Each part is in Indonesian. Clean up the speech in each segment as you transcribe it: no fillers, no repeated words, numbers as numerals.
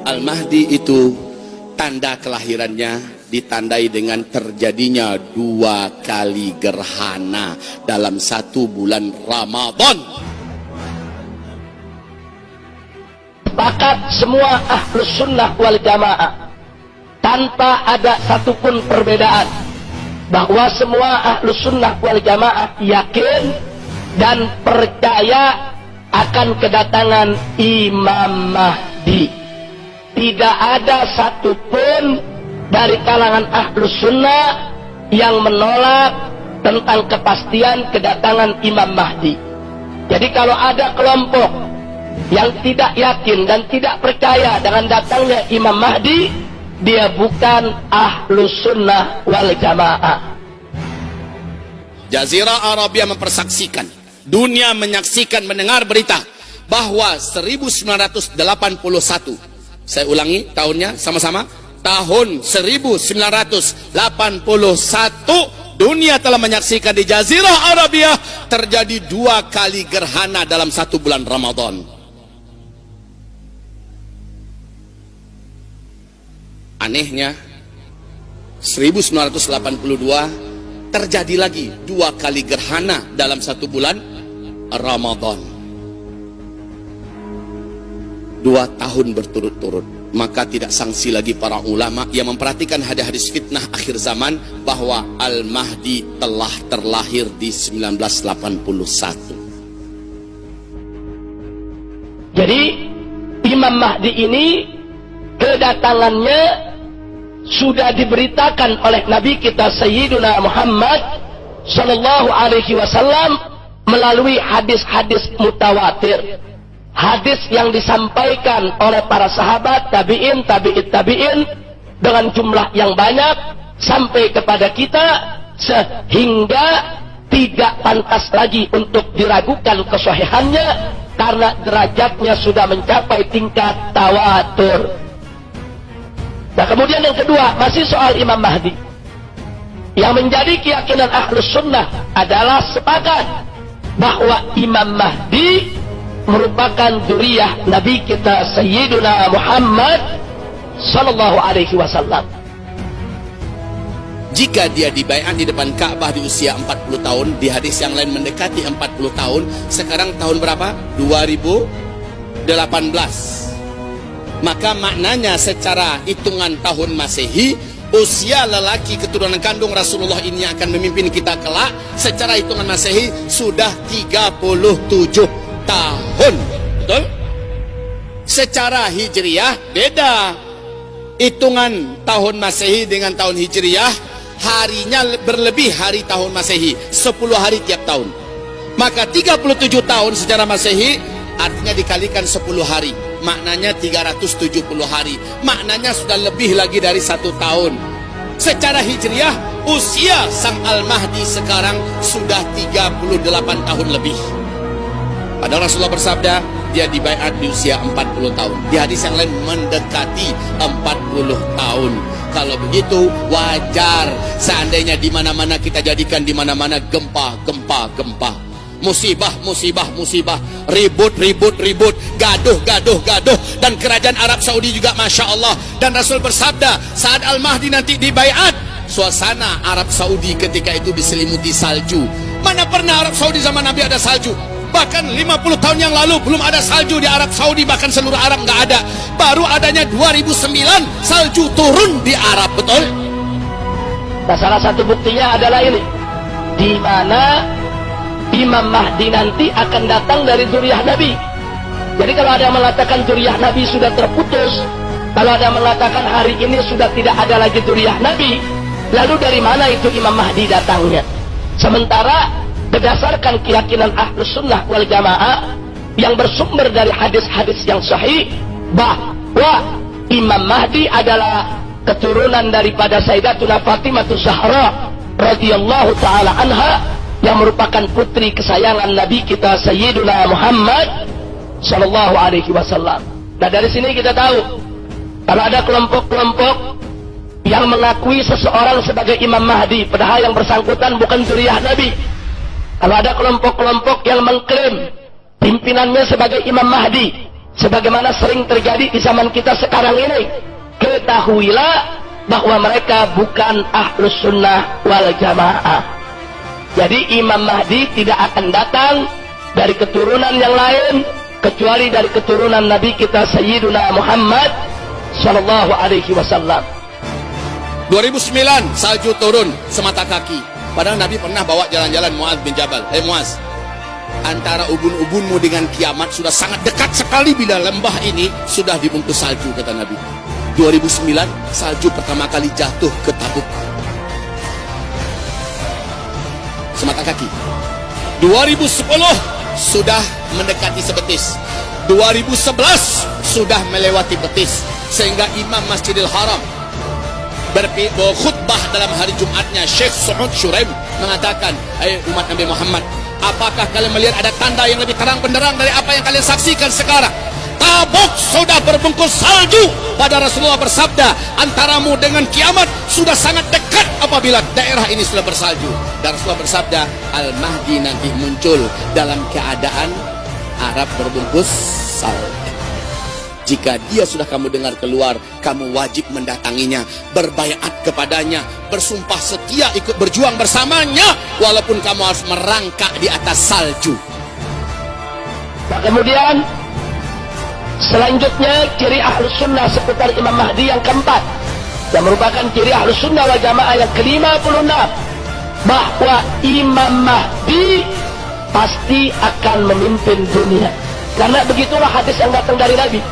Al-Mahdi itu tanda kelahirannya ditandai dengan terjadinya 2 kali gerhana dalam 1 bulan Ramadan. Sepakat semua ahlus sunnah wal jamaah tanpa ada satupun perbedaan bahwa semua ahlus sunnah wal jamaah yakin dan percaya akan kedatangan Imam Mahdi. Tidak ada satupun dari kalangan ahlus sunnah yang menolak tentang kepastian kedatangan Imam Mahdi. Jadi kalau ada kelompok yang tidak yakin dan tidak percaya dengan datangnya Imam Mahdi, dia bukan ahlus sunnah wal jamaah. Jazirah Arabia mempersaksikan, dunia menyaksikan, mendengar berita bahwa 1981, saya ulangi tahunnya sama-sama, tahun 1981 dunia telah menyaksikan di Jazirah Arabia terjadi 2 kali gerhana dalam 1 bulan Ramadan. Anehnya 1982 terjadi lagi 2 kali gerhana dalam 1 bulan Ramadan. 2 tahun berturut-turut. Maka tidak sangsi lagi para ulama yang memperhatikan hadis-hadis fitnah akhir zaman bahwa Al-Mahdi telah terlahir di 1981. Jadi Imam Mahdi ini kedatangannya sudah diberitakan oleh Nabi kita Sayyiduna Muhammad sallallahu alaihi wasallam melalui hadis-hadis mutawatir. Hadis yang disampaikan oleh para sahabat, tabi'in, tabi'in dengan jumlah yang banyak sampai kepada kita, sehingga tidak pantas lagi untuk diragukan kesahihannya karena derajatnya sudah mencapai tingkat tawatur. Nah, kemudian yang kedua, masih soal Imam Mahdi. Yang menjadi keyakinan ahlus sunnah adalah sepakat bahwa Imam Mahdi merupakan dzurriyyah Nabi kita Sayyiduna Muhammad sallallahu alaihi wasallam. Jika dia dibaiat di depan Ka'bah di usia 40 tahun, di hadis yang lain mendekati 40 tahun, sekarang tahun berapa? 2018. Maka maknanya secara hitungan tahun Masehi, usia lelaki keturunan kandung Rasulullah ini akan memimpin kita kelak secara hitungan Masehi sudah 37 tahun. Betul? Secara Hijriyah beda. Hitungan tahun Masehi dengan tahun Hijriyah, harinya berlebih hari tahun Masehi, 10 hari tiap tahun. Maka 37 tahun secara Masehi artinya dikalikan 10 hari, maknanya 370 hari. Maknanya sudah lebih lagi dari 1 tahun. Secara Hijriyah, usia Sang Al-Mahdi sekarang sudah 38 tahun lebih. Padahal Rasulullah bersabda, dia dibaiat di usia 40 tahun. Di hadis yang lain mendekati 40 tahun. Kalau begitu wajar seandainya di mana-mana kita jadikan di mana-mana gempa, musibah, ribut, gaduh, dan kerajaan Arab Saudi juga Masya Allah. Dan Rasul bersabda, saat Al-Mahdi nanti dibaiat, suasana Arab Saudi ketika itu diselimuti salju. Mana pernah Arab Saudi zaman Nabi ada salju? Bahkan 50 tahun yang lalu belum ada salju di Arab Saudi, bahkan seluruh Arab nggak ada. Baru adanya 2009 salju turun di Arab, betul? Nah, salah satu buktinya adalah ini, di mana Imam Mahdi nanti akan datang dari dzurriyyah Nabi. Jadi kalau ada yang mengatakan dzurriyyah Nabi sudah terputus, kalau ada yang mengatakan hari ini sudah tidak ada lagi dzurriyyah Nabi, lalu dari mana itu Imam Mahdi datangnya? Sementara berdasarkan keyakinan ahlus sunnah wal jamaah yang bersumber dari hadis-hadis yang sahih bahwa Imam Mahdi adalah keturunan daripada Sayyidatuna Fatimatus Zahra radhiyallahu taala anha, yang merupakan putri kesayangan Nabi kita Sayyiduna Muhammad sallallahu alaihi wasallam. Nah, dari sini kita tahu kalau ada kelompok-kelompok yang mengakui seseorang sebagai Imam Mahdi padahal yang bersangkutan bukan dzurriyyah Nabi, Kalau ada kelompok-kelompok yang mengklaim pimpinannya sebagai Imam Mahdi, sebagaimana sering terjadi di zaman kita sekarang ini, ketahuilah bahwa mereka bukan Ahlus Sunnah wal Jamaah. Jadi Imam Mahdi tidak akan datang dari keturunan yang lain kecuali dari keturunan Nabi kita Sayyiduna Muhammad sallallahu alaihi wasallam. 2009 salju turun semata kaki. Padahal Nabi pernah bawa jalan-jalan Muaz bin Jabal. Muaz, antara ubun-ubunmu dengan kiamat sudah sangat dekat sekali bila lembah ini sudah dibungkus salju, kata Nabi. 2009 salju pertama kali jatuh ke Tabuk. Semata kaki. 2010 sudah mendekati sebetis. 2011 sudah melewati betis. Sehingga Imam Masjidil Haram berkhutbah dalam hari Jumatnya, Syekh Su'ud Syuraim mengatakan, "Hai umat Nabi Muhammad, apakah kalian melihat ada tanda yang lebih terang benderang dari apa yang kalian saksikan sekarang? Tabuk sudah berbungkus salju." Pada Rasulullah bersabda, "Antaramu dengan kiamat sudah sangat dekat apabila daerah ini sudah bersalju." Dan Rasulullah bersabda, "Al-Mahdi nanti muncul dalam keadaan Arab berbungkus salju. Jika dia sudah kamu dengar keluar, kamu wajib mendatanginya, berbaiat kepadanya, bersumpah setia ikut berjuang bersamanya, walaupun kamu harus merangkak di atas salju." Nah, kemudian selanjutnya ciri Ahlus Sunnah seputar Imam Mahdi yang keempat, yang merupakan ciri Ahlus Sunnah wal Jamaah yang ke-56, bahwa Imam Mahdi pasti akan memimpin dunia. Karena begitulah hadis yang datang dari Nabi.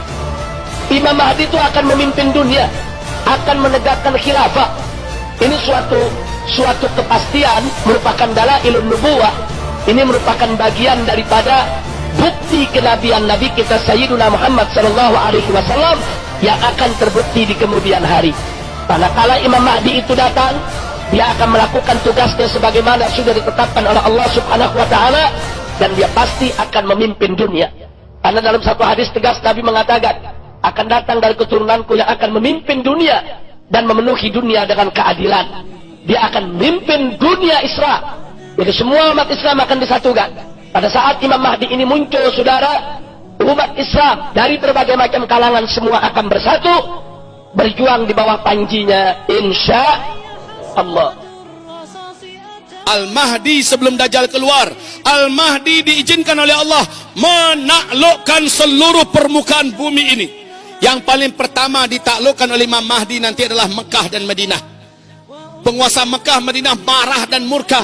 Imam Mahdi itu akan memimpin dunia, akan menegakkan khilafah. Ini suatu kepastian, merupakan dalailun nubuwah. Ini merupakan bagian daripada bukti kenabian Nabi kita Sayyiduna Muhammad sallallahu alaihi wasallam yang akan terbukti di kemudian hari. Manakala Imam Mahdi itu datang, dia akan melakukan tugasnya sebagaimana sudah ditetapkan oleh Allah Subhanahu wa taala, dan dia pasti akan memimpin dunia. Karena dalam satu hadis tegas Nabi mengatakan, akan datang dari keturunanku yang akan memimpin dunia dan memenuhi dunia dengan keadilan. Dia akan memimpin dunia Islam. Jadi semua umat Islam akan disatukan. Pada saat Imam Mahdi ini muncul, saudara, umat Islam dari berbagai macam kalangan semua akan bersatu, berjuang di bawah panjinya, insya Allah. Al-Mahdi sebelum Dajjal keluar, Al-Mahdi diizinkan oleh Allah menaklukkan seluruh permukaan bumi ini. Yang paling pertama ditaklukkan oleh Imam Mahdi nanti adalah Mekah dan Madinah. Penguasa Mekah, Madinah marah dan murka,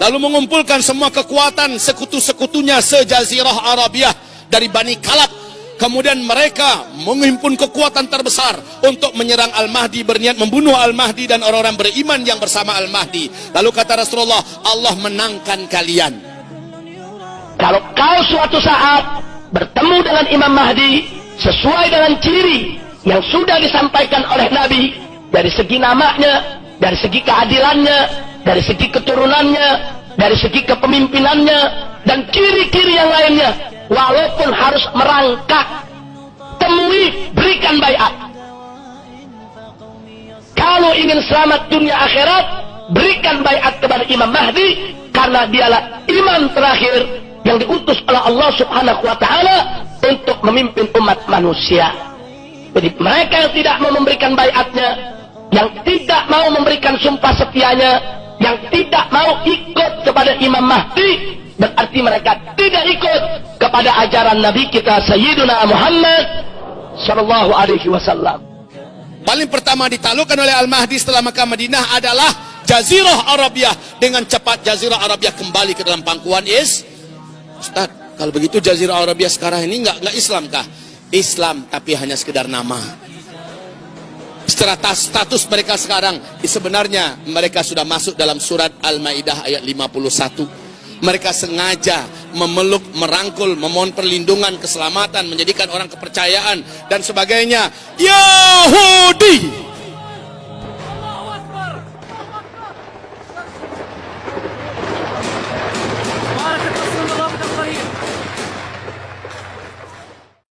lalu mengumpulkan semua kekuatan sekutu-sekutunya sejazirah Arabiah dari Bani Kalab. Kemudian mereka menghimpun kekuatan terbesar untuk menyerang Al-Mahdi, berniat membunuh Al-Mahdi dan orang-orang beriman yang bersama Al-Mahdi. Lalu kata Rasulullah, Allah menangkan kalian. Kalau kau suatu saat bertemu dengan Imam Mahdi sesuai dengan ciri yang sudah disampaikan oleh Nabi, dari segi namanya, dari segi keadilannya, dari segi keturunannya, dari segi kepemimpinannya, dan ciri-ciri yang lainnya, walaupun harus merangkak, temui, berikan baiat. Kalau ingin selamat dunia akhirat, berikan baiat kepada Imam Mahdi, karena dialah imam terakhir yang diutus oleh Allah Subhanahu wa taala untuk memimpin umat manusia. Jadi mereka yang tidak mau memberikan baiatnya, yang tidak mau memberikan sumpah setianya, yang tidak mau ikut kepada Imam Mahdi, berarti mereka tidak ikut kepada ajaran Nabi kita Sayyiduna Muhammad sallallahu alaihi wasallam. Paling pertama ditaklukkan oleh Al-Mahdi setelah Makkah Madinah adalah Jazirah Arabiah. Dengan cepat Jazirah Arabiah kembali ke dalam pangkuan Ustaz, kalau begitu Jazirah Arabiah sekarang ini enggak Islam kah? Islam, tapi hanya sekedar nama. Secara status mereka sekarang, sebenarnya mereka sudah masuk dalam surat Al-Maidah ayat 51. Mereka sengaja memeluk, merangkul, memohon perlindungan, keselamatan, menjadikan orang kepercayaan dan sebagainya. Yahudi